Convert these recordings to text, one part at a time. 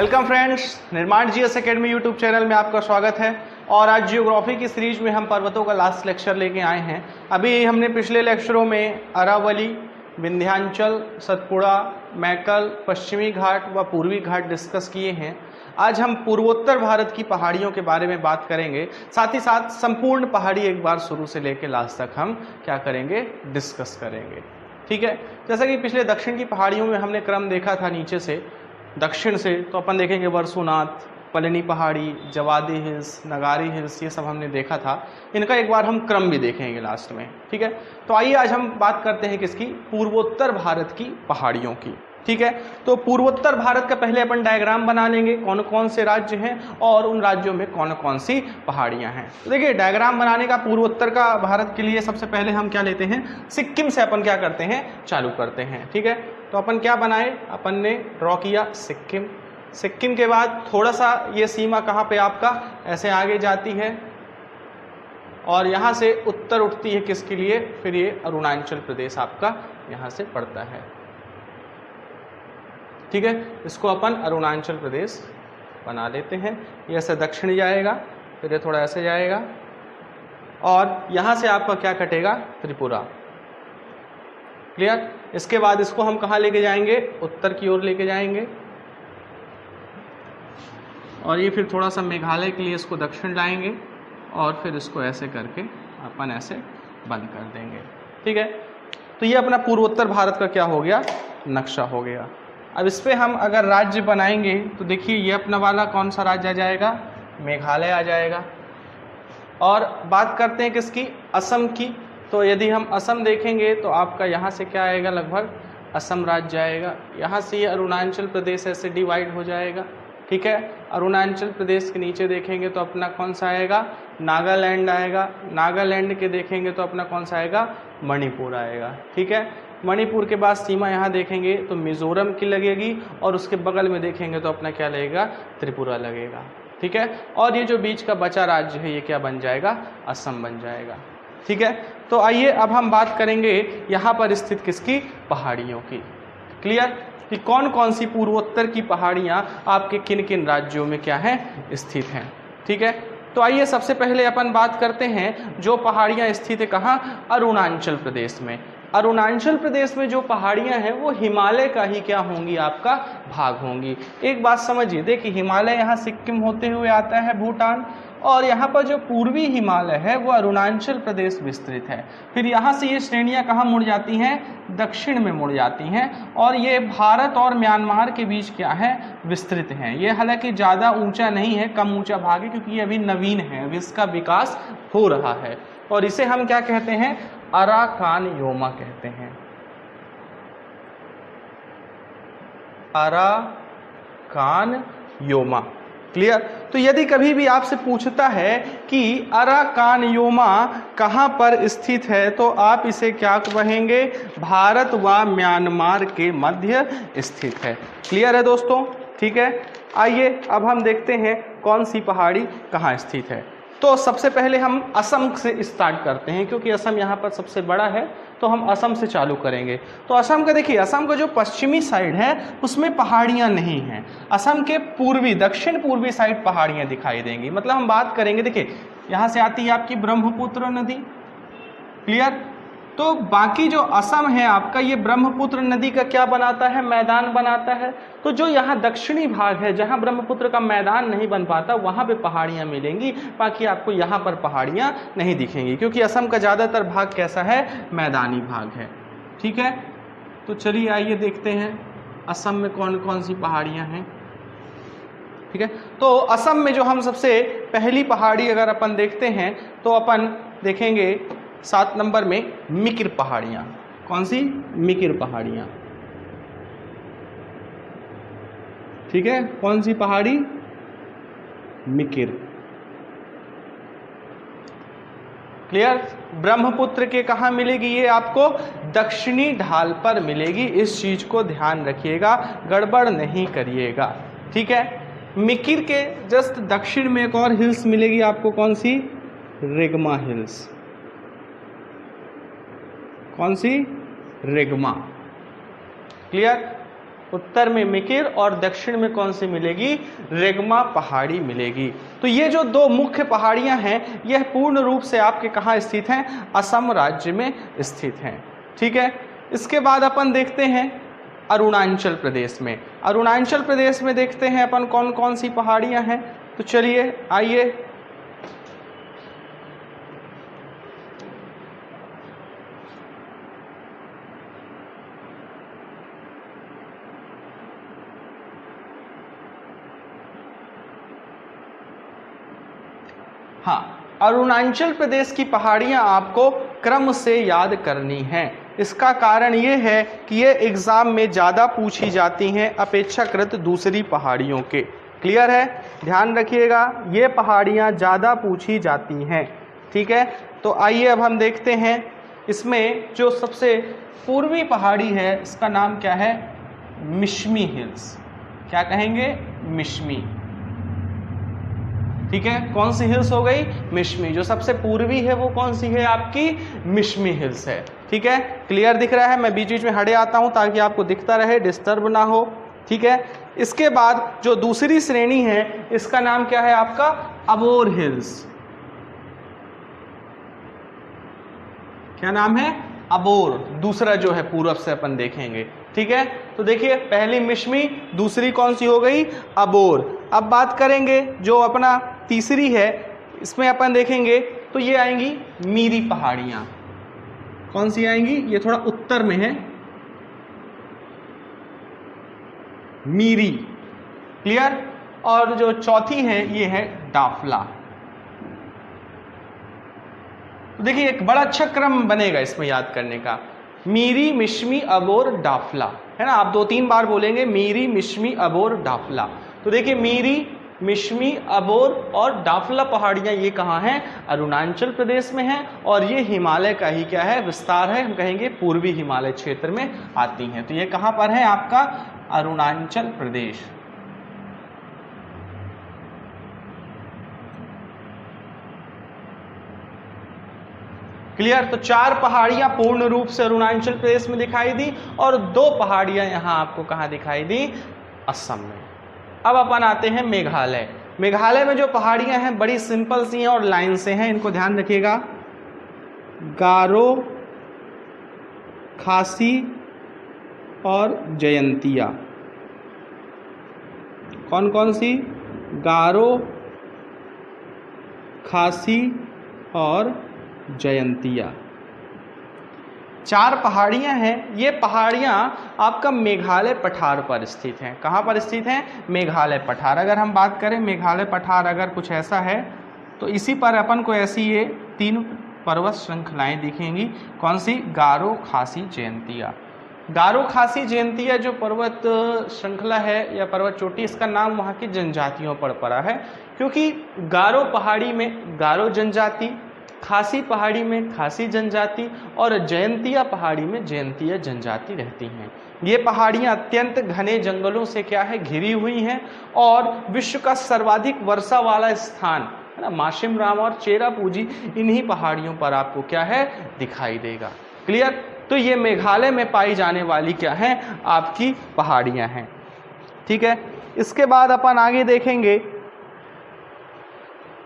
Welcome friends, निर्माण GS academy YouTube channel में आपका स्वागत है। और आज जियोग्राफी की सीरीज में हम पर्वतों का लास्ट लेक्चर लेके आए हैं। अभी हमने पिछले लेक्चरों में अरावली, विंध्याचल, सतपुड़ा, मैकल, पश्चिमी घाट व पूर्वी घाट डिस्कस किए हैं। आज हम पूर्वोत्तर भारत की पहाड़ियों के बारे में बात करेंगे, साथ ही साथ संपूर्ण पहाड़ी एक बार शुरू से लेकर लास्ट तक हम क्या करेंगे, डिस्कस करेंगे। ठीक है, जैसा कि पिछले दक्षिण की पहाड़ियों में हमने क्रम देखा था नीचे से दक्षिण से, तो अपन देखेंगे वर्षुनाथ, पलनी पहाड़ी, जवादी हिल्स, नगारी हिल्स, ये सब हमने देखा था। इनका एक बार हम क्रम भी देखेंगे लास्ट में। ठीक है, तो आइए आज हम बात करते हैं किसकी, पूर्वोत्तर भारत की पहाड़ियों की। ठीक है, तो पूर्वोत्तर भारत का पहले अपन डायग्राम बना लेंगे, कौन कौन से राज्य हैं और उन राज्यों में कौन कौन सी पहाड़ियां हैं। तो देखिए, डायग्राम बनाने का पूर्वोत्तर का भारत के लिए सबसे पहले हम क्या लेते हैं, सिक्किम से अपन क्या करते हैं, चालू करते हैं। ठीक है, तो अपन क्या बनाए, अपन ने ड्रॉ किया सिक्किम। सिक्किम के बाद थोड़ा सा ये सीमा कहाँ पे आपका ऐसे आगे जाती है और यहाँ से उत्तर उठती है किसके लिए, फिर ये अरुणाचल प्रदेश आपका यहाँ से पड़ता है। ठीक है, इसको अपन अरुणाचल प्रदेश बना लेते हैं। ये ऐसे दक्षिण जाएगा, फिर ये थोड़ा ऐसे जाएगा और यहाँ से आपका क्या कटेगा, त्रिपुरा। क्लियर। इसके बाद इसको हम कहाँ लेके जाएंगे, उत्तर की ओर लेके जाएंगे और ये फिर थोड़ा सा मेघालय के लिए इसको दक्षिण लाएंगे और फिर इसको ऐसे करके अपन ऐसे बंद कर देंगे। ठीक है, तो ये अपना पूर्वोत्तर भारत का क्या हो गया, नक्शा हो गया। अब इस पर हम अगर राज्य बनाएंगे तो देखिए, ये अपना वाला कौन सा राज्य आ जाएगा, मेघालय आ जाएगा। और बात करते हैं किसकी, असम की। तो यदि हम असम देखेंगे तो आपका यहाँ से क्या आएगा, लगभग असम राज्य आएगा। यहाँ से ये अरुणाचल प्रदेश ऐसे डिवाइड हो जाएगा। ठीक है, अरुणाचल प्रदेश के नीचे देखेंगे तो अपना कौन सा आएगा, नागालैंड आएगा। नागालैंड के देखेंगे तो अपना कौन सा आएगा, मणिपुर आएगा। ठीक है, मणिपुर के बाद सीमा यहाँ देखेंगे तो मिजोरम की लगेगी और उसके बगल में देखेंगे तो अपना क्या लगेगा, त्रिपुरा लगेगा। ठीक है, और ये जो बीच का बचा राज्य है ये क्या बन जाएगा, असम बन जाएगा। ठीक है, तो आइए अब हम बात करेंगे यहाँ पर स्थित किसकी, पहाड़ियों की। क्लियर, कि कौन कौन सी पूर्वोत्तर की पहाड़ियाँ आपके किन किन राज्यों में क्या है, स्थित हैं। ठीक है, तो आइए सबसे पहले अपन बात करते हैं जो पहाड़ियाँ स्थित है कहाँ, अरुणाचल प्रदेश में। अरुणाचल प्रदेश में जो पहाड़ियाँ हैं वो हिमालय का ही क्या होंगी, आपका भाग होंगी। एक बात समझिए, देखिए हिमालय यहाँ सिक्किम होते हुए आता है भूटान, और यहाँ पर जो पूर्वी हिमालय है वो अरुणाचल प्रदेश विस्तृत है। फिर यहाँ से ये श्रेणियाँ कहाँ मुड़ जाती हैं, दक्षिण में मुड़ जाती हैं और ये भारत और म्यांमार के बीच क्या है, विस्तृत हैं। ये हालांकि ज़्यादा ऊंचा नहीं है, कम ऊंचा भाग है क्योंकि ये अभी नवीन है, अभी इसका विकास हो रहा है। और इसे हम क्या कहते हैं, अराकानयोमा कहते हैं। अराकानयोमा। क्लियर। तो यदि कभी भी आपसे पूछता है कि अराकानयोमा कहाँ पर स्थित है तो आप इसे क्या कहेंगे, भारत व म्यांमार के मध्य स्थित है। क्लियर है दोस्तों। ठीक है, आइए अब हम देखते हैं कौन सी पहाड़ी कहाँ स्थित है। तो सबसे पहले हम असम से स्टार्ट करते हैं क्योंकि असम यहाँ पर सबसे बड़ा है, तो हम असम से चालू करेंगे। तो असम का देखिए, असम का जो पश्चिमी साइड है उसमें पहाड़ियाँ नहीं हैं। असम के पूर्वी, दक्षिण पूर्वी साइड पहाड़ियाँ दिखाई देंगी। मतलब हम बात करेंगे, देखिए यहाँ से आती है आपकी ब्रह्मपुत्र नदी। क्लियर। तो बाकी जो असम है आपका, ये ब्रह्मपुत्र नदी का क्या बनाता है, मैदान बनाता है। तो जो यहाँ दक्षिणी भाग है जहाँ ब्रह्मपुत्र का मैदान नहीं बन पाता वहाँ पे पहाड़ियाँ मिलेंगी, बाकी आपको यहाँ पर पहाड़ियाँ नहीं दिखेंगी क्योंकि असम का ज़्यादातर भाग कैसा है, मैदानी भाग है। ठीक है, तो चलिए आइए देखते हैं असम में कौन कौन सी पहाड़ियाँ हैं। ठीक है, तो असम में जो हम सबसे पहली पहाड़ी अगर अपन देखते हैं तो अपन देखेंगे 7 नंबर में मिकिर पहाड़ियाँ। कौन सी, मिकिर पहाड़ियाँ। ठीक है, कौन सी पहाड़ी, मिकिर। क्लियर। ब्रह्मपुत्र के कहाँ मिलेगी ये आपको, दक्षिणी ढाल पर मिलेगी। इस चीज को ध्यान रखिएगा, गड़बड़ नहीं करिएगा। ठीक है, मिकिर के जस्ट दक्षिण में एक और हिल्स मिलेगी आपको, कौन सी, रेगमा हिल्स। कौन सी, रेगमा। क्लियर। उत्तर में मिकिर और दक्षिण में कौन सी मिलेगी, रेगमा पहाड़ी मिलेगी। तो ये जो दो मुख्य पहाड़ियां हैं यह पूर्ण रूप से आपके कहाँ स्थित हैं, असम राज्य में स्थित हैं। ठीक है, इसके बाद अपन देखते हैं अरुणाचल प्रदेश में। अरुणाचल प्रदेश में देखते हैं अपन कौन कौन सी पहाड़ियां हैं। तो चलिए आइए, हाँ, अरुणाचल प्रदेश की पहाड़ियां आपको क्रम से याद करनी हैं। इसका कारण ये है कि ये एग्जाम में ज़्यादा पूछी जाती हैं अपेक्षाकृत दूसरी पहाड़ियों के। क्लियर है, ध्यान रखिएगा, ये पहाड़ियां ज़्यादा पूछी जाती हैं। ठीक है, तो आइए अब हम देखते हैं इसमें जो सबसे पूर्वी पहाड़ी है इसका नाम क्या है, मिश्मी हिल्स। क्या कहेंगे, मिश्मी। ठीक है, कौन सी हिल्स हो गई, मिश्मी। जो सबसे पूर्वी है वो कौन सी है, आपकी मिश्मी हिल्स है। ठीक है, क्लियर दिख रहा है, मैं बीच बीच में हटे आता हूं ताकि आपको दिखता रहे, डिस्टर्ब ना हो। ठीक है, इसके बाद जो दूसरी श्रेणी है इसका नाम क्या है आपका, अबोर हिल्स। क्या नाम है, अबोर। दूसरा जो है पूर्व से अपन देखेंगे। ठीक है, तो देखिए पहली मिश्मी, दूसरी कौन सी हो गई, अबोर। अब बात करेंगे जो अपना तीसरी है, इसमें अपन देखेंगे तो ये आएंगी मीरी पहाड़ियां। कौन सी आएंगी, ये थोड़ा उत्तर में है, मीरी। क्लियर, और जो चौथी है ये है डाफला। तो देखिए एक बड़ा अच्छा क्रम बनेगा इसमें याद करने का, मीरी, मिश्मी, अबोर, डाफला, है ना। आप 2-3 बार बोलेंगे मीरी, मिश्मी, अबोर, डाफला। तो देखिए मीरी, मिश्मी, अबोर और डाफला पहाड़ियां ये कहाँ हैं, अरुणाचल प्रदेश में हैं, और ये हिमालय का ही क्या है, विस्तार है, हम कहेंगे पूर्वी हिमालय क्षेत्र में आती हैं। तो ये कहाँ पर है आपका, अरुणाचल प्रदेश। क्लियर, तो 4 पहाड़ियां पूर्ण रूप से अरुणाचल प्रदेश में दिखाई दी और 2 पहाड़ियां यहां आपको कहां दिखाई दी, असम में। अब अपन आते हैं मेघालय। मेघालय में जो पहाड़ियां हैं बड़ी सिंपल सी हैं और लाइन से हैं, इनको ध्यान रखिएगा। गारो, खासी और जयंतिया। कौन कौन सी, गारो, खासी और जयंतिया। 4 पहाड़ियां हैं। ये पहाड़ियां आपका मेघालय पठार पर स्थित हैं। कहाँ पर स्थित हैं, मेघालय पठार। अगर हम बात करें मेघालय पठार अगर कुछ ऐसा है तो इसी पर अपन को ऐसी ये 3 पर्वत श्रृंखलाएं दिखेंगी। कौन सी, गारो, खासी, जयंतिया। गारो, खासी, जयंतिया जो पर्वत श्रृंखला है या पर्वत चोटी, इसका नाम वहाँ की जनजातियों पर पड़ा है, क्योंकि गारो पहाड़ी में गारो जनजाति, खासी पहाड़ी में खासी जनजाति और जयंतिया पहाड़ी में जयंतिया जनजाति रहती हैं। ये पहाड़ियाँ अत्यंत घने जंगलों से क्या है, घिरी हुई हैं और विश्व का सर्वाधिक वर्षा वाला स्थान है ना, माशिम राम और चेरापूंजी, इन्हीं पहाड़ियों पर आपको क्या है, दिखाई देगा। क्लियर, तो ये मेघालय में पाई जाने वाली क्या है, आपकी पहाड़ियाँ हैं। ठीक है, इसके बाद अपन आगे देखेंगे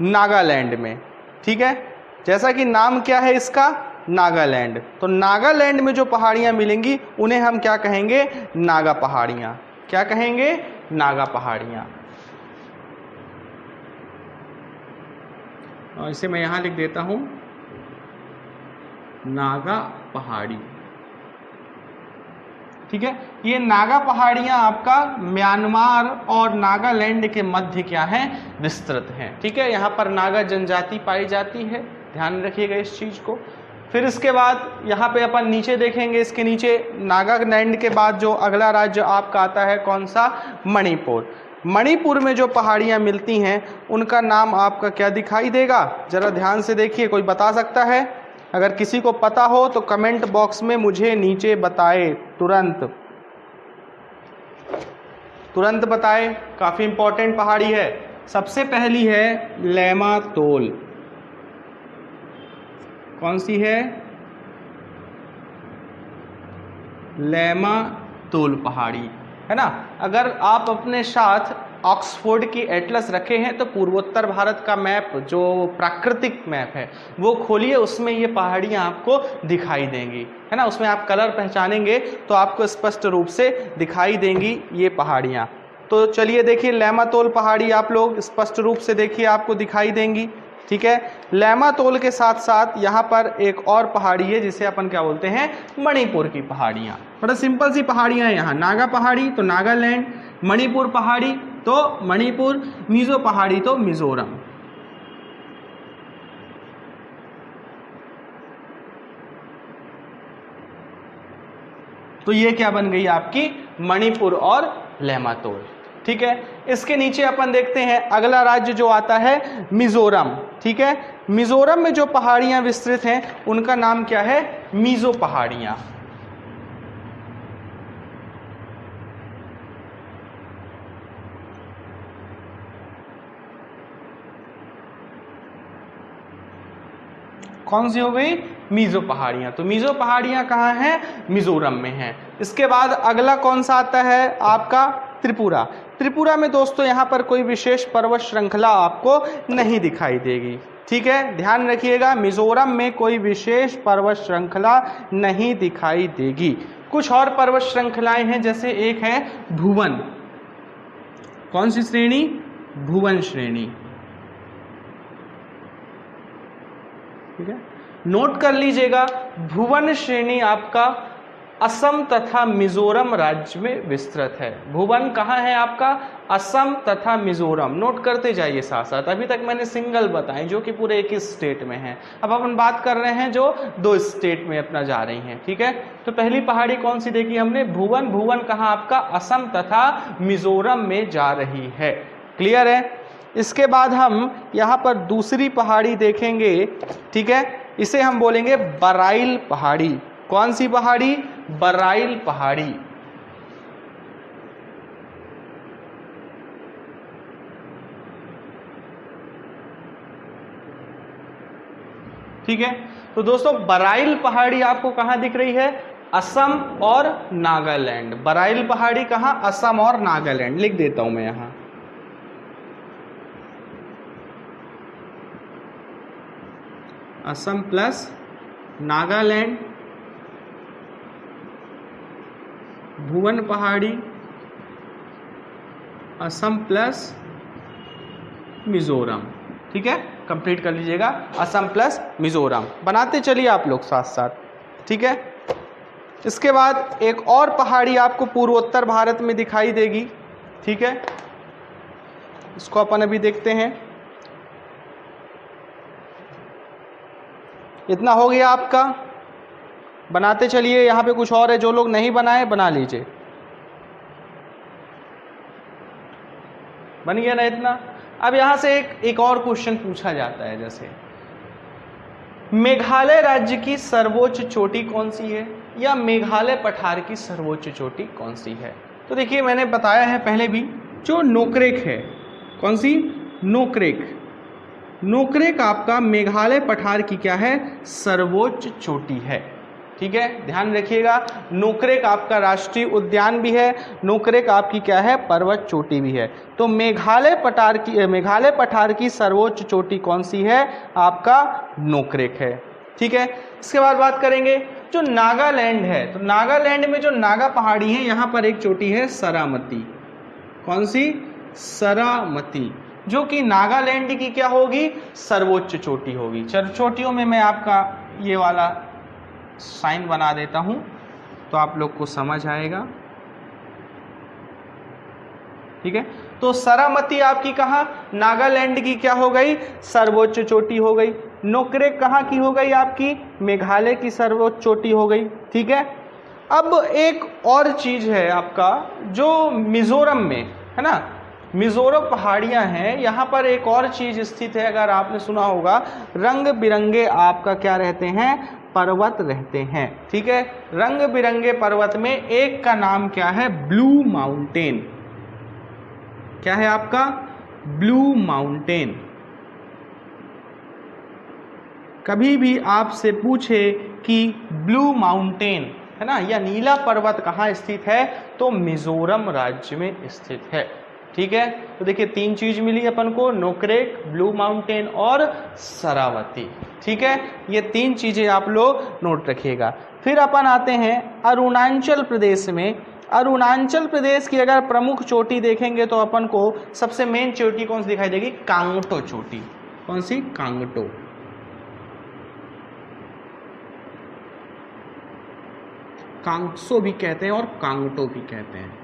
नागालैंड में। ठीक है, जैसा कि नाम क्या है इसका, नागालैंड। तो नागालैंड में जो पहाड़ियां मिलेंगी उन्हें हम क्या कहेंगे, नागा पहाड़ियां। क्या कहेंगे, नागा पहाड़ियां। और इसे मैं यहां लिख देता हूं, नागा पहाड़ी। ठीक है, ये नागा पहाड़ियां आपका म्यांमार और नागालैंड के मध्य क्या है, विस्तृत हैं। ठीक है, यहाँ पर नागा जनजाति पाई जाती है, ध्यान रखिएगा इस चीज को। फिर इसके बाद यहाँ पे अपन नीचे देखेंगे, इसके नीचे नागालैंड के बाद जो अगला राज्य आपका आता है कौन सा, मणिपुर। मणिपुर में जो पहाड़ियाँ मिलती हैं उनका नाम आपका क्या दिखाई देगा, जरा ध्यान से देखिए, कोई बता सकता है? अगर किसी को पता हो तो कमेंट बॉक्स में मुझे नीचे बताए, तुरंत बताए, काफ़ी इंपॉर्टेंट पहाड़ी है। सबसे पहली है लैमा तोल। कौन सी है, लैमा तोल पहाड़ी। है ना। अगर आप अपने साथ ऑक्सफोर्ड की एटलस रखे हैं तो पूर्वोत्तर भारत का मैप, जो प्राकृतिक मैप है, वो खोलिए, उसमें ये पहाड़ियाँ आपको दिखाई देंगी, है ना। उसमें आप कलर पहचानेंगे तो आपको स्पष्ट रूप से दिखाई देंगी ये पहाड़ियाँ। तो चलिए देखिए, लैमातोल पहाड़ी आप लोग स्पष्ट रूप से देखिए, आपको दिखाई देंगी, ठीक है। लैमातोल के साथ साथ यहाँ पर एक और पहाड़ी है जिसे अपन क्या बोलते हैं, मणिपुर की पहाड़ियाँ। बड़ा सिंपल सी पहाड़ियाँ हैं यहाँ, नागा पहाड़ी तो नागालैंड, मणिपुर पहाड़ी तो मणिपुर, मिजो पहाड़ी तो मिजोरम। तो ये क्या बन गई आपकी, मणिपुर और लैमातोल, ठीक है। इसके नीचे अपन देखते हैं अगला राज्य जो आता है मिजोरम, ठीक है। मिजोरम में जो पहाड़ियां विस्तृत हैं उनका नाम क्या है, मिजो पहाड़ियां। कौन सी हो गई, मिजो पहाड़ियां। तो मिजो पहाड़ियां कहाँ हैं, मिजोरम में हैं। इसके बाद अगला कौन सा आता है आपका, त्रिपुरा। त्रिपुरा में दोस्तों यहाँ पर कोई विशेष पर्वत श्रृंखला आपको नहीं दिखाई देगी, ठीक है, ध्यान रखिएगा। मिजोरम में कोई विशेष पर्वत श्रृंखला नहीं दिखाई देगी। कुछ और पर्वत श्रृंखलाएं हैं, जैसे एक है भुवन। कौन सी श्रेणी, भुवन श्रेणी, ठीक है। नोट कर लीजिएगा, भुवन श्रेणी आपका असम तथा मिजोरम राज्य में विस्तृत है। भुवन कहाँ है आपका, असम तथा मिजोरम। नोट करते जाइए साथ साथ। अभी तक मैंने सिंगल बताए जो कि पूरे एक ही स्टेट में हैं। अब अपन बात कर रहे हैं जो 2 स्टेट में अपना जा रही हैं, ठीक है। तो पहली पहाड़ी कौन सी देखी हमने, भुवन। भुवन कहाँ आपका, असम तथा मिजोरम में जा रही है, क्लियर है। इसके बाद हम यहाँ पर दूसरी पहाड़ी देखेंगे, ठीक है। इसे हम बोलेंगे बराइल पहाड़ी। कौन सी पहाड़ी, बराइल पहाड़ी। ठीक है। तो दोस्तों बराइल पहाड़ी आपको कहां दिख रही है, असम और नागालैंड। बराइल पहाड़ी कहां, असम और नागालैंड। लिख देता हूं मैं यहां, असम प्लस नागालैंड, भुवन पहाड़ी, असम प्लस मिजोरम, ठीक है। कंप्लीट कर लीजिएगा, असम प्लस मिजोरम बनाते चलिए आप लोग साथ साथ, ठीक है। इसके बाद एक और पहाड़ी आपको पूर्वोत्तर भारत में दिखाई देगी, ठीक है। इसको अपन अभी देखते हैं। इतना हो गया आपका, बनाते चलिए। यहाँ पे कुछ और है, जो लोग नहीं बनाए बना लीजिए। बन गया ना इतना। अब यहाँ से एक और क्वेश्चन पूछा जाता है, जैसे मेघालय राज्य की सर्वोच्च चोटी कौन सी है, या मेघालय पठार की सर्वोच्च चोटी कौन सी है। तो देखिए मैंने बताया है पहले भी, जो नोकरेक है, कौन सी, नोकरेक। नोकरेक आपका मेघालय पठार की क्या है, सर्वोच्च चोटी है, ठीक है। ध्यान रखिएगा, नोकरेक आपका राष्ट्रीय उद्यान भी है, नोकरेक आपकी क्या है, पर्वत चोटी भी है। तो मेघालय पठार की सर्वोच्च चोटी कौन सी है, आपका नोकरेक है, ठीक है। इसके बाद बात करेंगे जो नागालैंड है। तो नागालैंड में जो नागा पहाड़ी है, यहाँ पर एक चोटी है सरामती। कौन सी, सरामती, जो कि नागालैंड की क्या होगी, सर्वोच्च चोटी होगी। चोटियों में मैं आपका ये वाला साइन बना देता हूं तो आप लोग को समझ आएगा, ठीक है। तो सरामती आपकी कहां, नागालैंड की क्या हो गई, सर्वोच्च चोटी हो गई। नोकरेक कहां की हो गई आपकी, मेघालय की सर्वोच्च चोटी हो गई, ठीक है। अब एक और चीज है आपका जो मिजोरम में है ना, मिजोरम पहाड़ियां हैं, यहाँ पर एक और चीज स्थित है। अगर आपने सुना होगा, रंग बिरंगे आपका क्या रहते हैं, पर्वत रहते हैं, ठीक है। रंग बिरंगे पर्वत में एक का नाम क्या है, ब्लू माउंटेन। क्या है आपका, ब्लू माउंटेन। कभी भी आपसे पूछे कि ब्लू माउंटेन, है ना। यह नीला पर्वत कहाँ स्थित है, तो मिजोरम राज्य में स्थित है। ठीक है, तो देखिए 3 चीज मिली अपन को, नोक्रेक, ब्लू माउंटेन और शरावती। ठीक है, ये 3 चीजें आप लोग नोट रखिएगा। फिर अपन आते हैं अरुणाचल प्रदेश में। अरुणाचल प्रदेश की अगर प्रमुख चोटी देखेंगे तो अपन को सबसे मेन चोटी कौन सी दिखाई देगी, कांगटो चोटी। कौन सी, कांगटो। कांगसो भी कहते हैं और कांगटो भी कहते हैं।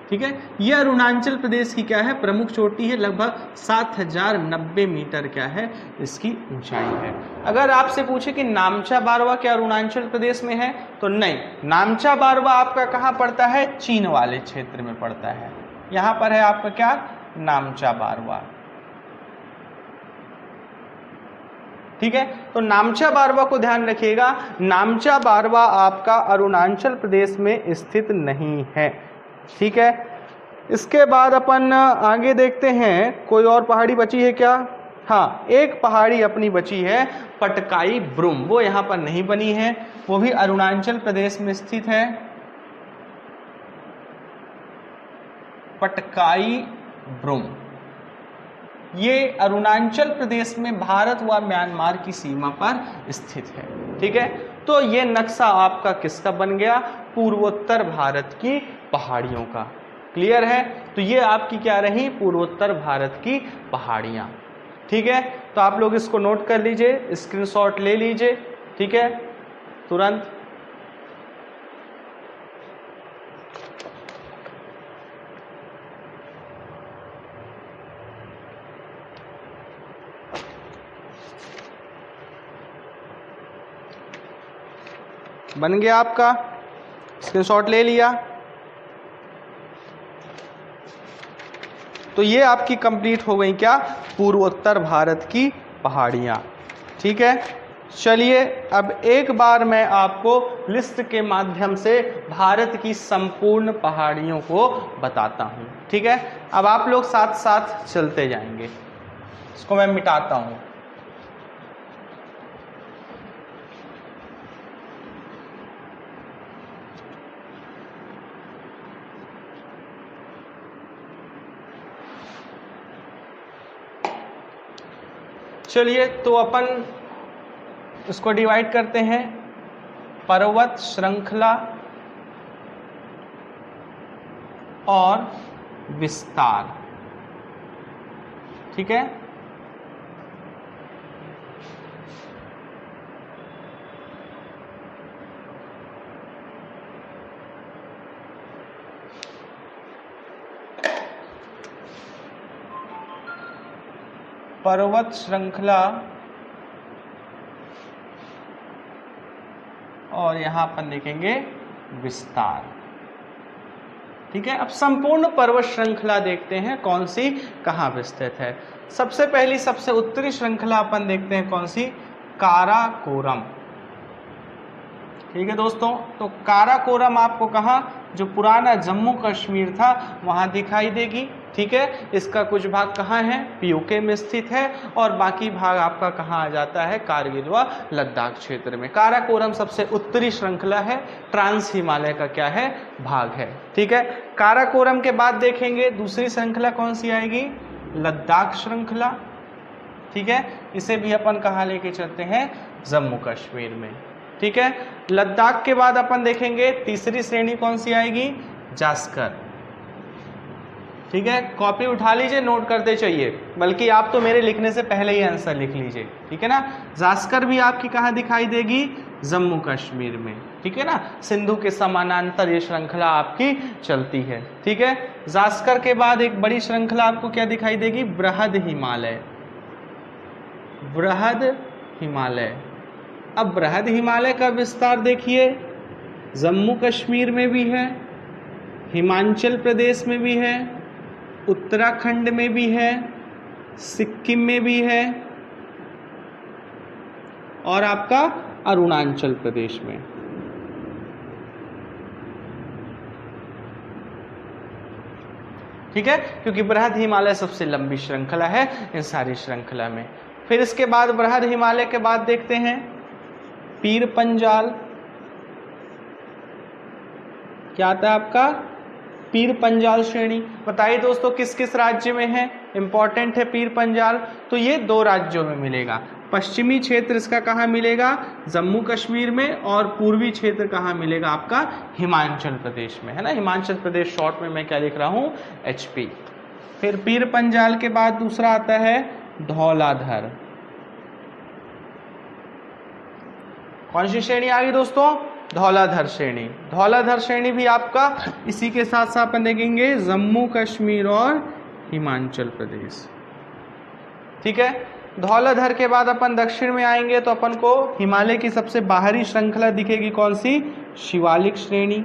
ठीक है, यह अरुणाचल प्रदेश की क्या है, प्रमुख चोटी है। लगभग 7090 मीटर क्या है इसकी ऊंचाई है। अगर आपसे पूछे कि नामचा बारवा क्या अरुणाचल प्रदेश में है, तो नहीं, नामचा बारवा आपका कहाँ पड़ता है, चीन वाले क्षेत्र में पड़ता है। यहां पर है आपका क्या, नामचा बारवा। ठीक है, तो नामचा बारवा को ध्यान रखिएगा, नामचा बारवा आपका अरुणाचल प्रदेश में स्थित नहीं है। ठीक है, इसके बाद अपन आगे देखते हैं, कोई और पहाड़ी बची है क्या, हाँ एक पहाड़ी अपनी बची है पटकाई ब्रूम, वो यहाँ पर नहीं बनी है, वो भी अरुणाचल प्रदेश में स्थित है। पटकाई ब्रूम, ये अरुणाचल प्रदेश में भारत व म्यांमार की सीमा पर स्थित है। ठीक है, तो ये नक्शा आपका किसका बन गया, पूर्वोत्तर भारत की पहाड़ियों का। क्लियर है, तो ये आपकी क्या रही, पूर्वोत्तर भारत की पहाड़ियां। ठीक है, तो आप लोग इसको नोट कर लीजिए, स्क्रीनशॉट ले लीजिए। ठीक है, तुरंत। बन गया आपका, स्क्रीनशॉट ले लिया। तो ये आपकी कंप्लीट हो गई क्या, पूर्वोत्तर भारत की पहाड़ियाँ। ठीक है, चलिए अब एक बार मैं आपको लिस्ट के माध्यम से भारत की संपूर्ण पहाड़ियों को बताता हूँ। ठीक है, अब आप लोग साथ साथ चलते जाएंगे, इसको मैं मिटाता हूँ। चलिए, तो अपन इसको डिवाइड करते हैं, पर्वत श्रृंखला और विस्तार। ठीक है, पर्वत श्रृंखला और यहां अपन देखेंगे विस्तार। ठीक है, अब संपूर्ण पर्वत श्रृंखला देखते हैं कौन सी कहां विस्तृत है। सबसे पहली सबसे उत्तरी श्रृंखला अपन देखते हैं कौन सी, काराकोरम। ठीक है दोस्तों, तो काराकोरम आपको कहां, जो पुराना जम्मू कश्मीर था वहां दिखाई देगी। ठीक है, इसका कुछ भाग कहाँ है, पीओके में स्थित है, और बाकी भाग आपका कहाँ आ जाता है, कारगिल व लद्दाख क्षेत्र में। काराकोरम सबसे उत्तरी श्रृंखला है, ट्रांस हिमालय का क्या है, भाग है। ठीक है, काराकोरम के बाद देखेंगे दूसरी श्रृंखला कौन सी आएगी, लद्दाख श्रृंखला। ठीक है, इसे भी अपन कहाँ लेके चलते हैं, जम्मू कश्मीर में। ठीक है, लद्दाख के बाद अपन देखेंगे तीसरी श्रेणी कौन सी आएगी, जास्कर। ठीक है, कॉपी उठा लीजिए, नोट करते चाहिए, बल्कि आप तो मेरे लिखने से पहले ही आंसर लिख लीजिए। ठीक है ना, जास्कर भी आपकी कहाँ दिखाई देगी, जम्मू कश्मीर में। ठीक है ना, सिंधु के समानांतर ये श्रृंखला आपकी चलती है। ठीक है, जास्कर के बाद एक बड़ी श्रृंखला आपको क्या दिखाई देगी, बृहद हिमालय। बृहद हिमालय, अब बृहद हिमालय का विस्तार देखिए, जम्मू कश्मीर में भी है, हिमाचल प्रदेश में भी है, उत्तराखंड में भी है, सिक्किम में भी है, और आपका अरुणाचल प्रदेश में। ठीक है, क्योंकि बृहद हिमालय सबसे लंबी श्रृंखला है इन सारी श्रृंखला में। फिर इसके बाद बृहद हिमालय के बाद देखते हैं पीर पंजाल। क्या आता है आपका, पीर पंजाल श्रेणी। बताइए दोस्तों किस किस राज्य में है, इंपॉर्टेंट है पीर पंजाल। तो ये 2 राज्यों में मिलेगा, पश्चिमी क्षेत्र इसका कहाँ मिलेगा, जम्मू कश्मीर में, और पूर्वी क्षेत्र कहाँ मिलेगा आपका, हिमाचल प्रदेश में, है ना। हिमाचल प्रदेश शॉर्ट में मैं क्या लिख रहा हूँ, HP। फिर पीर पंजाल के बाद दूसरा आता है धौलाधर। कौन सी श्रेणी आ गई दोस्तों, धौलाधर श्रेणी। धौलाधर श्रेणी भी आपका इसी के साथ साथ अपन देखेंगे जम्मू कश्मीर और हिमाचल प्रदेश, ठीक है। धौलाधर के बाद अपन दक्षिण में आएंगे तो अपन को हिमालय की सबसे बाहरी श्रृंखला दिखेगी, कौन सी, शिवालिक श्रेणी।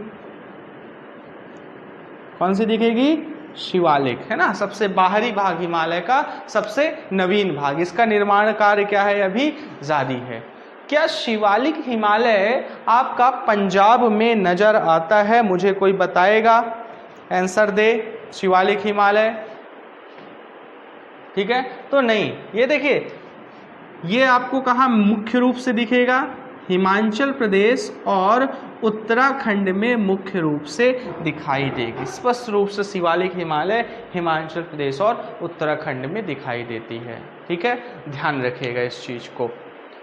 कौन सी दिखेगी, शिवालिक, है ना। सबसे बाहरी भाग हिमालय का, सबसे नवीन भाग, इसका निर्माण कार्य क्या है, अभी जारी है। क्या शिवालिक हिमालय आपका पंजाब में नजर आता है, मुझे कोई बताएगा, आंसर दे। शिवालिक हिमालय, ठीक है, तो नहीं। ये देखिए, ये आपको कहाँ मुख्य रूप से दिखेगा, हिमाचल प्रदेश और उत्तराखंड में मुख्य रूप से दिखाई देगी। स्पष्ट रूप से शिवालिक हिमालय हिमाचल प्रदेश और उत्तराखंड में दिखाई देती है, ठीक है, ध्यान रखिएगा इस चीज को।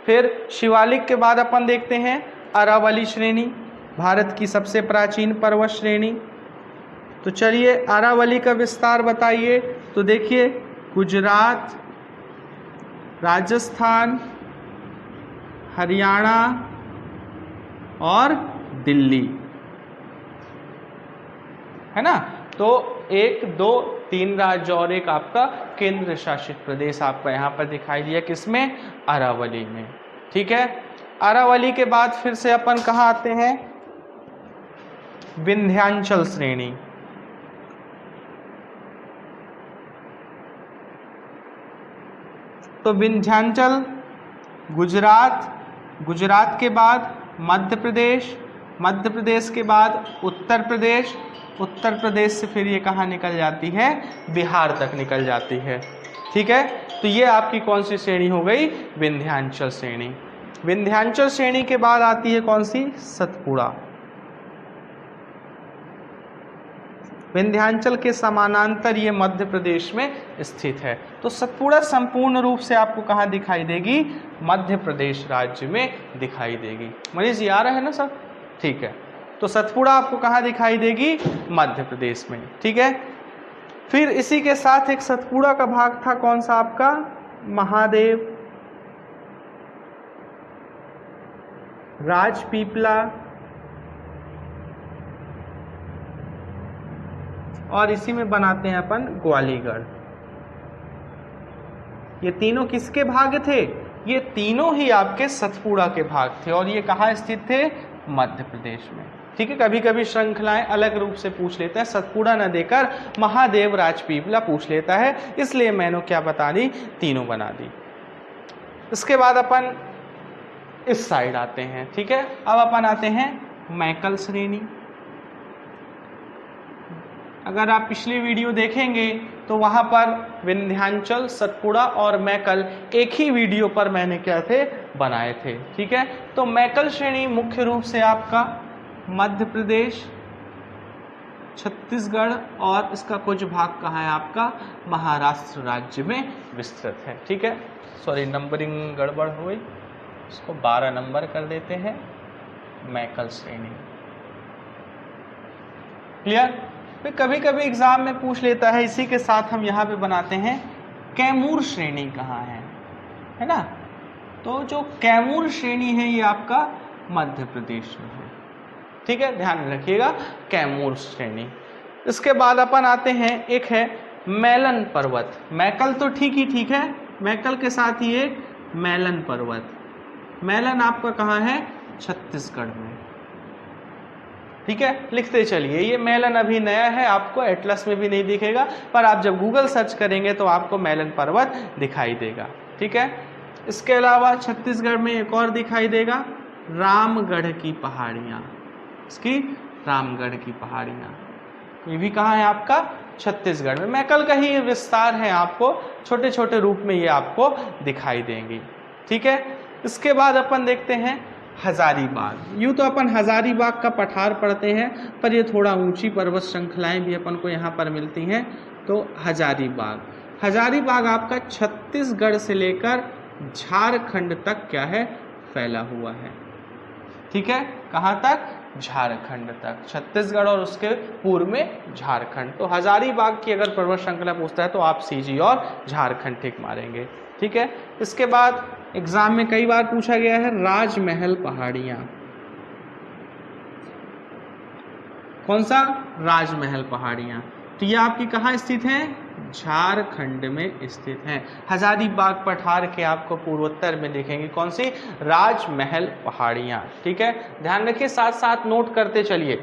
फिर शिवालिक के बाद अपन देखते हैं अरावली श्रेणी, भारत की सबसे प्राचीन पर्वत श्रेणी। तो चलिए अरावली का विस्तार बताइए। तो देखिए, गुजरात, राजस्थान, हरियाणा और दिल्ली, है ना। तो 1, 2, 3 राज्य और एक आपका केंद्र शासित प्रदेश आपका यहाँ पर दिखाई दिया, किसमें, अरावली में, ठीक है। अरावली के बाद फिर से अपन कहाँ आते हैं, विंध्याचल श्रेणी। तो विंध्याचल, गुजरात, गुजरात के बाद मध्य प्रदेश, मध्य प्रदेश के बाद उत्तर प्रदेश, उत्तर प्रदेश से फिर ये कहाँ निकल जाती है, बिहार तक निकल जाती है, ठीक है। तो ये आपकी कौन सी श्रेणी हो गई, विंध्याचल श्रेणी। विंध्याचल श्रेणी के बाद आती है कौन सी, सतपुड़ा। विंध्याचल के समानांतर ये मध्य प्रदेश में स्थित है। तो सतपुड़ा संपूर्ण रूप से आपको कहाँ दिखाई देगी, मध्य प्रदेश राज्य में दिखाई देगी। मनीष जी आ रहा है ना सर, ठीक है। तो सतपुड़ा आपको कहाँ दिखाई देगी, मध्य प्रदेश में, ठीक है। फिर इसी के साथ एक सतपुड़ा का भाग था, कौन सा आपका, महादेव, राजपीपला और इसी में बनाते हैं अपन ग्वालीगढ़। ये तीनों किसके भाग थे, ये तीनों ही आपके सतपुड़ा के भाग थे और ये कहाँ स्थित थे, मध्य प्रदेश में, ठीक है। कभी कभी श्रृंखलाएं अलग रूप से पूछ लेते हैं, सतपुड़ा न देकर महादेव, राजपीपला पूछ लेता है, इसलिए मैंने क्या बता दी, तीनों बना दी। इसके बाद अपन इस साइड आते हैं, ठीक है। अब अपन आते हैं मैकल श्रेणी। अगर आप पिछली वीडियो देखेंगे तो वहाँ पर विंध्याचल, सतपुड़ा और मैकल एक ही वीडियो पर मैंने क्या थे, बनाए थे, ठीक है। तो मैकल श्रेणी मुख्य रूप से आपका मध्य प्रदेश, छत्तीसगढ़ और इसका कुछ भाग कहाँ है आपका, महाराष्ट्र राज्य में विस्तृत है, ठीक है। सॉरी नंबरिंग गड़बड़ हो गई, इसको 12 नंबर कर देते हैं, मैकल श्रेणी, क्लियर। फिर कभी कभी एग्जाम में पूछ लेता है, इसी के साथ हम यहाँ पे बनाते हैं कैमूर श्रेणी कहाँ है ना। तो जो कैमूर श्रेणी है ये आपका मध्य प्रदेश में है, ठीक है, ध्यान रखिएगा कैमूर श्रेणी। इसके बाद अपन आते हैं, एक है मैलन पर्वत। मैकल तो ठीक ही ठीक है, मैकल के साथ ही एक मैलन पर्वत। मैलन आपका कहाँ है, छत्तीसगढ़ में, ठीक है। लिखते चलिए, ये मैलन अभी नया है, आपको एटलस में भी नहीं दिखेगा, पर आप जब गूगल सर्च करेंगे तो आपको मैलन पर्वत दिखाई देगा, ठीक है। इसके अलावा छत्तीसगढ़ में एक और दिखाई देगा, रामगढ़ की पहाड़ियाँ, इसकी रामगढ़ की पहाड़ियाँ, ये भी कहाँ है आपका, छत्तीसगढ़ में। मैकल का ही विस्तार है, आपको छोटे छोटे रूप में ये आपको दिखाई देंगी, ठीक है। इसके बाद अपन देखते हैं हजारीबाग। यूँ तो अपन हजारीबाग का पठार पढ़ते हैं, पर ये थोड़ा ऊंची पर्वत श्रृंखलाएं भी अपन को यहाँ पर मिलती हैं। तो हजारीबाग, हजारीबाग आपका छत्तीसगढ़ से लेकर झारखंड तक क्या है, फैला हुआ है। ठीक है, कहाँ तक, झारखंड तक, छत्तीसगढ़ और उसके पूर्व में झारखंड। तो हजारीबाग की अगर पर्वत श्रृंखला पूछता है तो आप सीजी और झारखंड ठीक मारेंगे। ठीक है, इसके बाद एग्जाम में कई बार पूछा गया है राजमहल पहाड़ियां। कौन सा, राजमहल पहाड़ियां। तो ये आपकी कहाँ स्थित हैं, झारखंड में स्थित हैं। हजारीबाग पठार के आपको पूर्वोत्तर में देखेंगे कौन सी, राजमहल पहाड़ियां। ठीक है, ध्यान रखिए, साथ साथ नोट करते चलिए।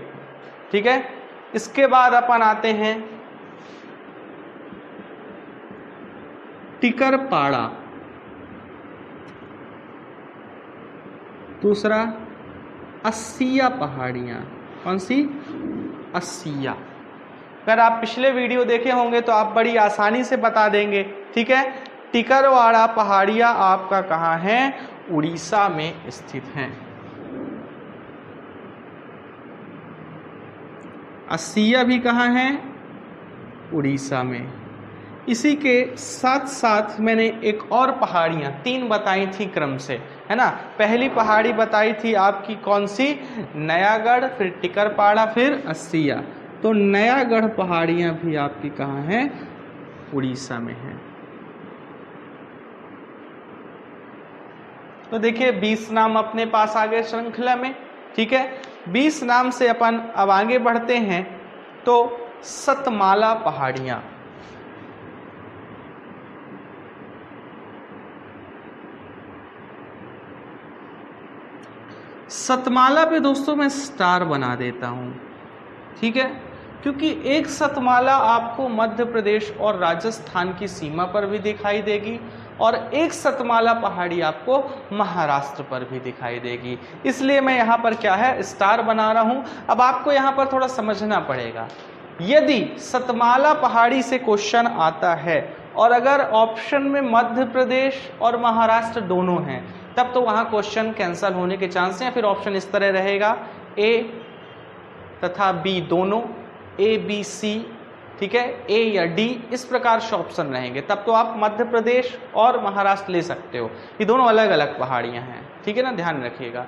ठीक है, इसके बाद अपन आते हैं टिकरपाड़ा, दूसरा अस्सिया पहाड़ियां। कौन सी, अस्सिया। अगर आप पिछले वीडियो देखे होंगे तो आप बड़ी आसानी से बता देंगे। ठीक है, टिकरवाड़ा पहाड़ियां आपका कहाँ है, उड़ीसा में स्थित हैं। अस्सिया भी कहाँ है, उड़ीसा में। इसी के साथ साथ मैंने एक और पहाड़ियाँ 3 बताई थी क्रम से, है ना। पहली पहाड़ी बताई थी आपकी कौन सी, नयागढ़, फिर टिकरपाड़ा, फिर अस्सिया। तो नयागढ़ पहाड़ियाँ भी आपकी कहाँ हैं, उड़ीसा में हैं। तो देखिए 20 नाम अपने पास आ गए श्रृंखला में। ठीक है, 20 नाम से अपन अब आगे बढ़ते हैं। तो सतमाला पहाड़ियाँ, सतमाला पे दोस्तों मैं स्टार बना देता हूँ। ठीक है, क्योंकि एक सतमाला आपको मध्य प्रदेश और राजस्थान की सीमा पर भी दिखाई देगी और एक सतमाला पहाड़ी आपको महाराष्ट्र पर भी दिखाई देगी, इसलिए मैं यहाँ पर क्या है, स्टार बना रहा हूँ। अब आपको यहाँ पर थोड़ा समझना पड़ेगा, यदि सतमाला पहाड़ी से क्वेश्चन आता है और अगर ऑप्शन में मध्य प्रदेश और महाराष्ट्र दोनों हैं, तब तो वहाँ क्वेश्चन कैंसल होने के चांस हैं। फिर ऑप्शन इस तरह रहेगा, ए तथा बी दोनों, ए बी सी, ठीक है, ए या डी, इस प्रकार से ऑप्शन रहेंगे। तब तो आप मध्य प्रदेश और महाराष्ट्र ले सकते हो, ये दोनों अलग अलग पहाड़ियाँ हैं। ठीक है ना, ध्यान रखिएगा।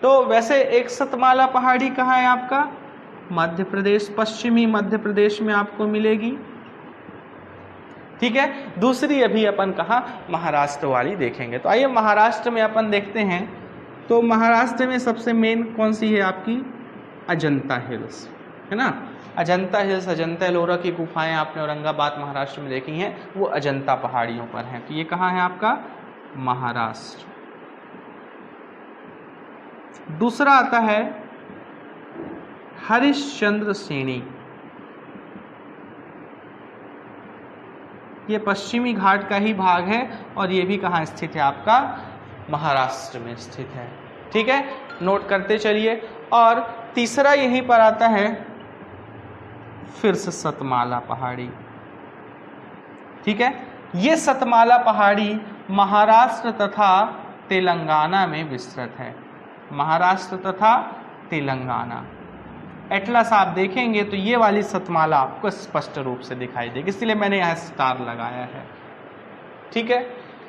तो वैसे एक सतमाला पहाड़ी कहाँ है आपका, मध्य प्रदेश, पश्चिमी मध्य प्रदेश में आपको मिलेगी। ठीक है, दूसरी अभी अपन कहाँ, महाराष्ट्र वाली देखेंगे। तो आइए महाराष्ट्र में अपन देखते हैं। तो महाराष्ट्र में सबसे मेन कौन सी है आपकी, अजंता हिल्स, है ना। अजंता हिल्स, अजंता एलोरा की गुफाएं आपने औरंगाबाद महाराष्ट्र में देखी हैं, वो अजंता पहाड़ियों पर हैं। तो ये कहाँ है आपका, महाराष्ट्र। दूसरा आता है हरिश्चंद्र श्रेणी, ये पश्चिमी घाट का ही भाग है और ये भी कहाँ स्थित है आपका, महाराष्ट्र में स्थित है। ठीक है, नोट करते चलिए। और तीसरा यहीं पर आता है फिर से सतमाला पहाड़ी। ठीक है, ये सतमाला पहाड़ी महाराष्ट्र तथा तेलंगाना में विस्तृत है, महाराष्ट्र तथा तेलंगाना। एटलस आप देखेंगे तो ये वाली सतमाला आपको स्पष्ट रूप से दिखाई देगी, इसलिए मैंने यहाँ स्टार लगाया है। ठीक है,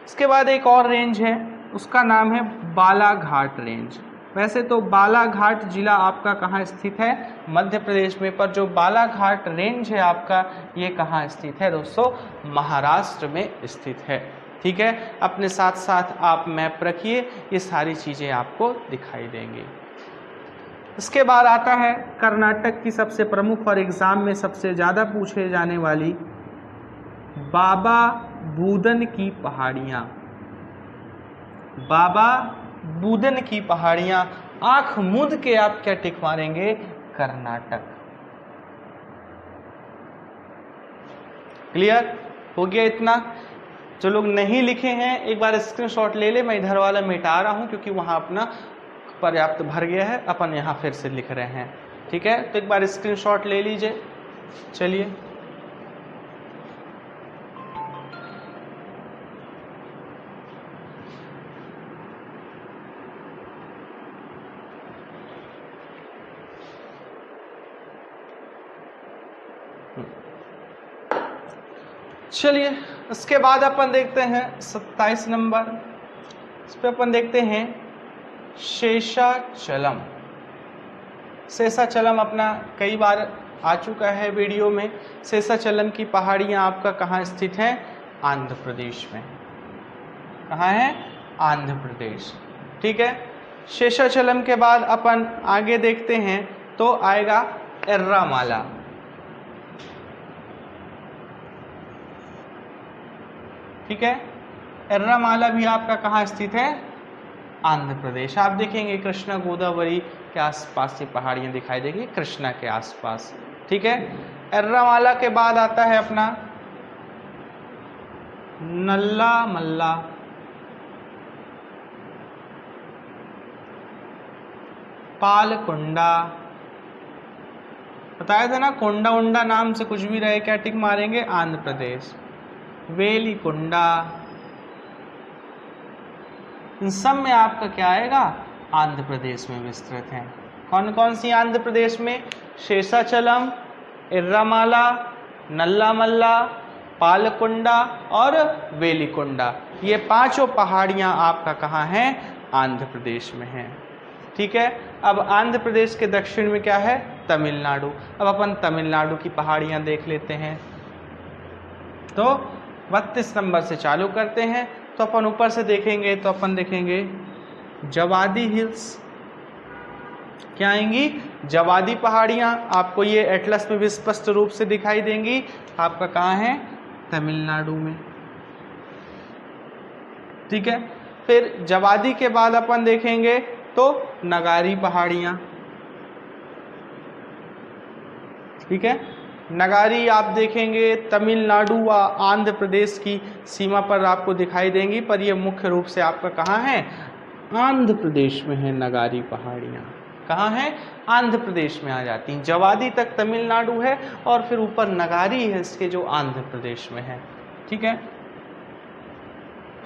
इसके बाद एक और रेंज है, उसका नाम है बालाघाट रेंज। वैसे तो बालाघाट जिला आपका कहाँ स्थित है, मध्य प्रदेश में, पर जो बालाघाट रेंज है आपका, ये कहाँ स्थित है दोस्तों, महाराष्ट्र में स्थित है। ठीक है, अपने साथ साथ आप मैप रखिए, ये सारी चीज़ें आपको दिखाई देंगी। इसके बाद आता है कर्नाटक की सबसे प्रमुख और एग्जाम में सबसे ज़्यादा पूछे जाने वाली बाबा बूदन की पहाड़ियाँ। बाबा बूदन की पहाड़ियाँ, आंख मूंद के आप क्या टिक मारेंगे, कर्नाटक। क्लियर हो गया इतना। जो लोग नहीं लिखे हैं एक बार स्क्रीनशॉट ले ले, मैं इधर वाला मिटा रहा हूँ क्योंकि वहाँ अपना पर्याप्त भर गया है, अपन यहाँ फिर से लिख रहे हैं। ठीक है, तो एक बार स्क्रीनशॉट ले लीजिए। चलिए, चलिए इसके बाद अपन देखते हैं 27 नंबर, इस पे अपन देखते हैं शेषाचलम। शेषाचलम अपना कई बार आ चुका है वीडियो में। शेषाचलम की पहाड़ियाँ आपका कहाँ स्थित हैं? आंध्र प्रदेश में। कहाँ है? आंध्र प्रदेश। ठीक है। शेषाचलम के बाद अपन आगे देखते हैं तो आएगा एर्रामाला। ठीक है। एर्रामाला भी आपका कहाँ स्थित है? आंध्र प्रदेश। आप देखेंगे कृष्णा गोदावरी के आसपास ये पहाड़ियाँ दिखाई देगी, कृष्णा के आसपास। ठीक है। एर्रामाला के बाद आता है अपना नल्ला मल्ला। पालकोंडा, बताया था ना, कोंडा उंडा नाम से कुछ भी रहे क्या टिक मारेंगे? आंध्र प्रदेश। वेलिकोंडा, इन सब में आपका क्या आएगा? आंध्र प्रदेश में विस्तृत है। कौन कौन सी आंध्र प्रदेश में? शेषाचलम, एर्रामाला, नल्ला मल्ला, पालकोंडा और वेलिकोंडा, ये पांचों पहाड़ियां आपका कहाँ हैं? आंध्र प्रदेश में हैं। ठीक है। अब आंध्र प्रदेश के दक्षिण में क्या है? तमिलनाडु। अब अपन तमिलनाडु की पहाड़ियां देख लेते हैं। तो 32 नंबर से चालू करते हैं। तो अपन ऊपर से देखेंगे तो अपन देखेंगे जवादी हिल्स। क्या आएंगी? जवादी पहाड़ियां। आपको ये एटलस में भी स्पष्ट रूप से दिखाई देंगी। आपका कहाँ है? तमिलनाडु में। ठीक है। फिर जवादी के बाद अपन देखेंगे तो नगारी पहाड़ियां। ठीक है। नगारी आप देखेंगे तमिलनाडु व आंध्र प्रदेश की सीमा पर आपको दिखाई देंगी, पर यह मुख्य रूप से आपका कहाँ है? आंध्र प्रदेश में है। नगारी पहाड़ियाँ कहाँ है? आंध्र प्रदेश में आ जाती हैं। जवादी तक तमिलनाडु है और फिर ऊपर नगारी है इसके, जो आंध्र प्रदेश में है। ठीक है।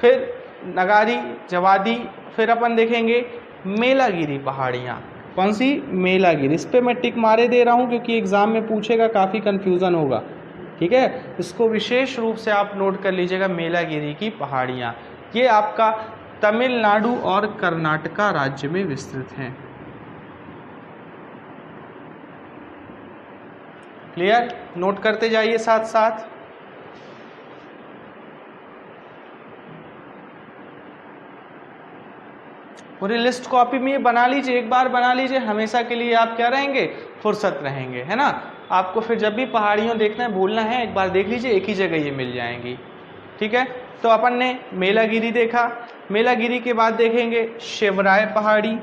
फिर नगारी, जवादी, फिर अपन देखेंगे मेलागिरी पहाड़ियाँ। कौन सी? मेलागिरी। इस पे मैं टिक मारे दे रहा हूँ क्योंकि एग्जाम में पूछेगा, काफ़ी कंफ्यूजन होगा। ठीक है। इसको विशेष रूप से आप नोट कर लीजिएगा, मेलागिरी की पहाड़ियाँ। ये आपका तमिलनाडु और कर्नाटका राज्य में विस्तृत हैं। क्लियर? नोट करते जाइए साथ साथ। पूरी लिस्ट कॉपी में बना लीजिए, एक बार बना लीजिए, हमेशा के लिए आप क्या रहेंगे? फुर्सत रहेंगे, है ना। आपको फिर जब भी पहाड़ियों देखना है, भूलना है, एक बार देख लीजिए, एक ही जगह ये मिल जाएंगी। ठीक है। तो अपन ने मेलागिरी देखा। मेलागिरी के बाद देखेंगे शिवराय पहाड़ी।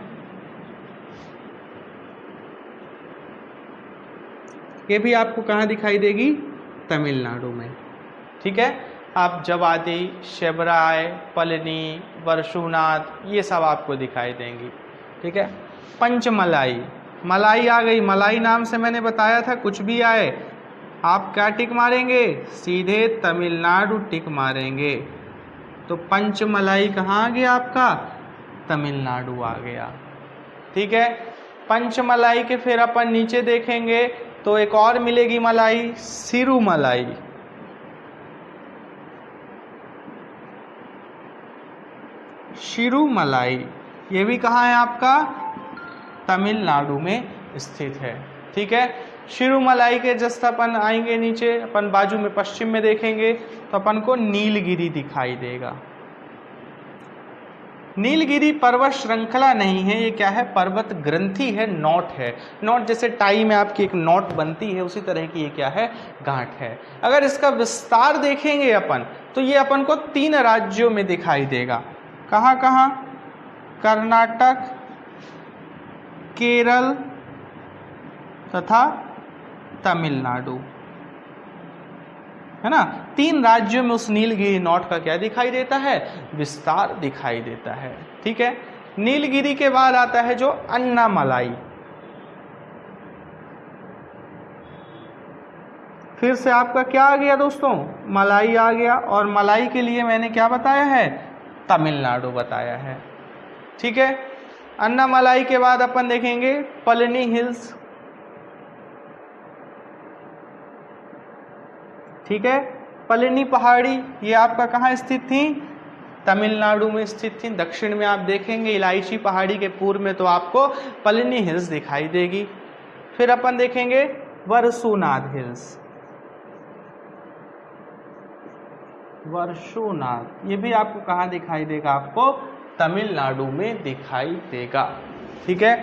ये भी आपको कहाँ दिखाई देगी? तमिलनाडु में। ठीक है। आप जवादी, शिवराय, पलनी, वर्षुनाथ, ये सब आपको दिखाई देंगी। ठीक है। पंचमलाई, मलाई आ गई। मलाई नाम से मैंने बताया था, कुछ भी आए आप क्या टिक मारेंगे? सीधे तमिलनाडु टिक मारेंगे। तो पंचमलाई कहाँ आ गया आपका? तमिलनाडु आ गया। ठीक है। पंचमलाई के फिर अपन नीचे देखेंगे तो एक और मिलेगी मलाई, सिरुमलाई। शिरुमलाई, ये भी कहाँ है आपका? तमिलनाडु में स्थित है। ठीक है। शिरुमलाई के जस्ट अपन आएंगे नीचे, अपन बाजू में पश्चिम में देखेंगे तो अपन को नीलगिरी दिखाई देगा। नीलगिरी पर्वत श्रृंखला नहीं है, ये क्या है? पर्वत ग्रंथि है, नोट है। नोट जैसे टाई में आपकी एक नोट बनती है, उसी तरह की ये क्या है? गांठ है। अगर इसका विस्तार देखेंगे अपन तो ये अपन को 3 राज्यों में दिखाई देगा। कहाँ कहाँ? कर्नाटक, केरल तथा तमिलनाडु, है ना। 3 राज्यों में उस नीलगिरी नोट का क्या दिखाई देता है? विस्तार दिखाई देता है। ठीक है। नीलगिरी के बाद आता है जो अन्नामलाई। फिर से आपका क्या आ गया दोस्तों? मलाई आ गया। और मलाई के लिए मैंने क्या बताया है? तमिलनाडु बताया है। ठीक है। अन्नामलाई के बाद अपन देखेंगे पलनी हिल्स। ठीक है। पलनी पहाड़ी ये आपका कहाँ स्थित थी? तमिलनाडु में स्थित थी। दक्षिण में आप देखेंगे इलायची पहाड़ी के पूर्व में तो आपको पलनी हिल्स दिखाई देगी। फिर अपन देखेंगे वर्षोनाथ हिल्स, वर्षोनाथ ये भी आपको कहाँ दिखाई देगा? आपको तमिलनाडु में दिखाई देगा। ठीक है,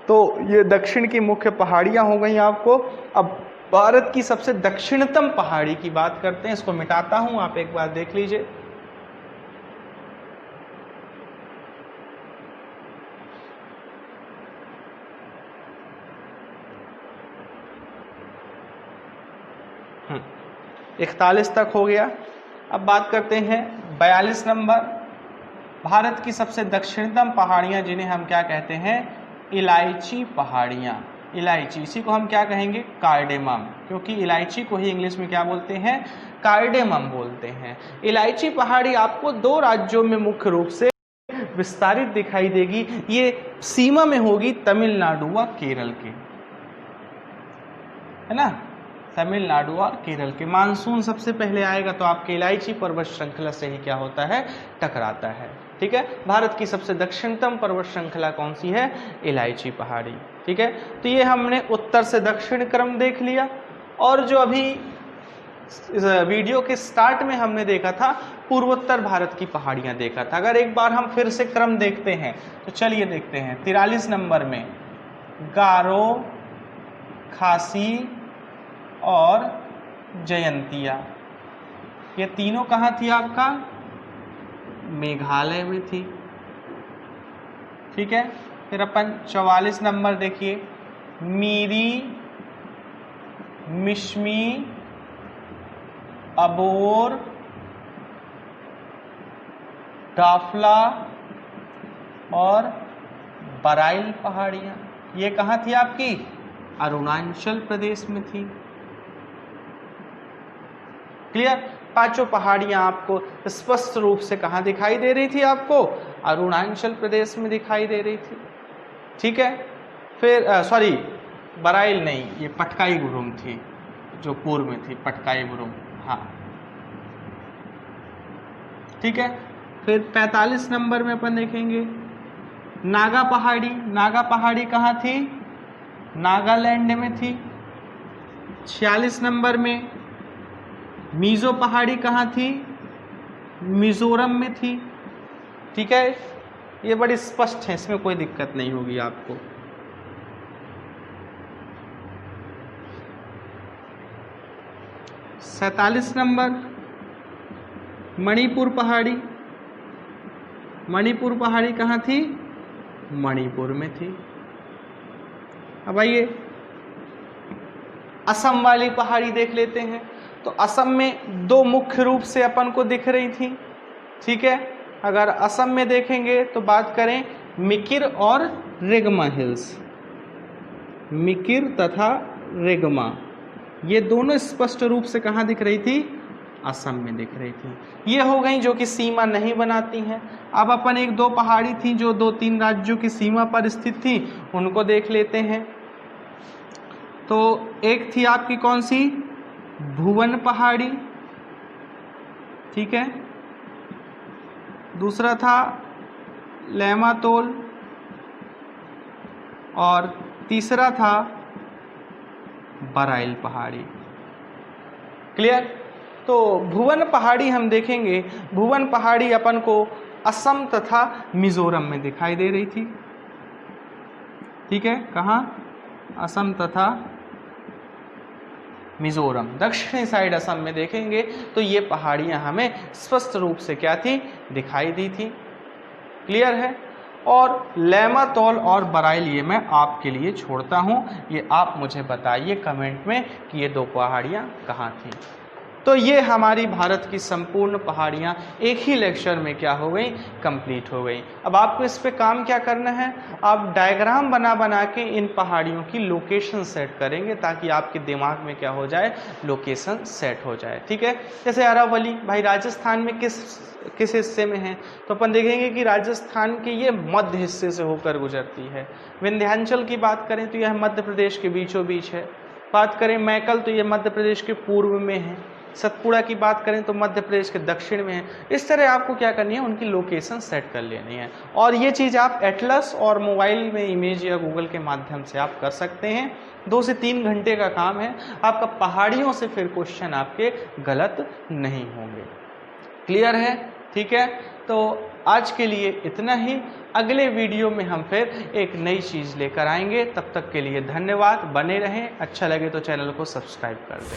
तो ये दक्षिण की मुख्य पहाड़ियां हो गई आपको। अब भारत की सबसे दक्षिणतम पहाड़ी की बात करते हैं। इसको मिटाता हूं, आप एक बार देख लीजिए। हम्म, 41 तक हो गया। अब बात करते हैं 42 नंबर, भारत की सबसे दक्षिणतम पहाड़ियां जिन्हें हम क्या कहते हैं? इलायची पहाड़ियां। इलायची, इसी को हम क्या कहेंगे? कार्डेमम, क्योंकि इलायची को ही इंग्लिश में क्या बोलते हैं? कार्डेमम बोलते हैं। इलायची पहाड़ी आपको 2 राज्यों में मुख्य रूप से विस्तारित दिखाई देगी। ये सीमा में होगी तमिलनाडु व केरल के, है ना? तमिलनाडु और केरल के। मानसून सबसे पहले आएगा तो आपके इलायची पर्वत श्रृंखला से ही क्या होता है? टकराता है। ठीक है, भारत की सबसे दक्षिणतम पर्वत श्रृंखला कौन सी है? इलायची पहाड़ी। ठीक है, तो ये हमने उत्तर से दक्षिण क्रम देख लिया। और जो अभी इस वीडियो के स्टार्ट में हमने देखा था पूर्वोत्तर भारत की पहाड़ियां देखा था। अगर एक बार हम फिर से क्रम देखते हैं तो चलिए देखते हैं। 43 नंबर में गारो, खासी और जयंतिया, ये तीनों कहाँ थी आपका? मेघालय में थी। ठीक है, फिर अपन 44 नंबर देखिए, मीरी, मिश्मी, अबोर, डाफला और बराइल पहाड़ियां, ये कहाँ थी आपकी? अरुणाचल प्रदेश में थी। क्लियर? पांचों पहाड़ियां आपको स्पष्ट रूप से कहाँ दिखाई दे रही थी? आपको अरुणाचल प्रदेश में दिखाई दे रही थी। ठीक है, फिर सॉरी बराइल नहीं, ये पटकाई गुरुंग थी जो पूर्व में थी, पटकाई गुरुंग। हाँ, ठीक है। फिर 45 नंबर में अपन देखेंगे नागा पहाड़ी। नागा पहाड़ी कहाँ थी? नागालैंड में थी। 46 नंबर में मीज़ो पहाड़ी कहाँ थी? मिजोरम में थी। ठीक है, ये बड़ी स्पष्ट है, इसमें कोई दिक्कत नहीं होगी आपको। सैंतालीस नंबर मणिपुर पहाड़ी। मणिपुर पहाड़ी कहाँ थी? मणिपुर में थी। अब आइए असम वाली पहाड़ी देख लेते हैं। तो असम में दो मुख्य रूप से अपन को दिख रही थी। ठीक है, अगर असम में देखेंगे तो बात करें मिकिर और रेगमा हिल्स, मिकिर तथा रेगमा, ये दोनों स्पष्ट रूप से कहाँ दिख रही थी? असम में दिख रही थी। ये हो गई जो कि सीमा नहीं बनाती हैं। अब अपन एक दो पहाड़ी थी जो 2-3 राज्यों की सीमा पर स्थित थी, उनको देख लेते हैं। तो एक थी आपकी कौन सी? भुवन पहाड़ी। ठीक है, दूसरा था लेमातोल और तीसरा था बराइल पहाड़ी। क्लियर? तो भुवन पहाड़ी हम देखेंगे, भुवन पहाड़ी अपन को असम तथा मिजोरम में दिखाई दे रही थी। ठीक है, कहाँ? असम तथा मिजोरम, दक्षिणी साइड असम में देखेंगे तो ये पहाड़ियां हमें स्पष्ट रूप से क्या थी? दिखाई दी थी। क्लियर है? और लेमातोल और बराइल ये मैं आपके लिए छोड़ता हूं, ये आप मुझे बताइए कमेंट में कि ये दो पहाड़ियां कहाँ थी। तो ये हमारी भारत की संपूर्ण पहाड़ियाँ एक ही लेक्चर में क्या हो गई? कंप्लीट हो गई। अब आपको इस पे काम क्या करना है? आप डायग्राम बना बना के इन पहाड़ियों की लोकेशन सेट करेंगे ताकि आपके दिमाग में क्या हो जाए? लोकेशन सेट हो जाए। ठीक है, जैसे अरावली भाई राजस्थान में किस हिस्से में है? तो अपन देखेंगे कि राजस्थान के ये मध्य हिस्से से होकर गुजरती है। विंध्याचल की बात करें तो यह मध्य प्रदेश के बीचों बीच है। बात करें मैकल तो ये मध्य प्रदेश के पूर्व में है। सतपुड़ा की बात करें तो मध्य प्रदेश के दक्षिण में है। इस तरह आपको क्या करनी है, उनकी लोकेशन सेट कर लेनी है। और ये चीज़ आप एटलस और मोबाइल में इमेज या गूगल के माध्यम से आप कर सकते हैं। 2 से 3 घंटे का काम है आपका। पहाड़ियों से फिर क्वेश्चन आपके गलत नहीं होंगे। क्लियर है? ठीक है, तो आज के लिए इतना ही। अगले वीडियो में हम फिर एक नई चीज़ लेकर आएंगे। तब तक के लिए धन्यवाद। बने रहें। अच्छा लगे तो चैनल को सब्सक्राइब कर दें।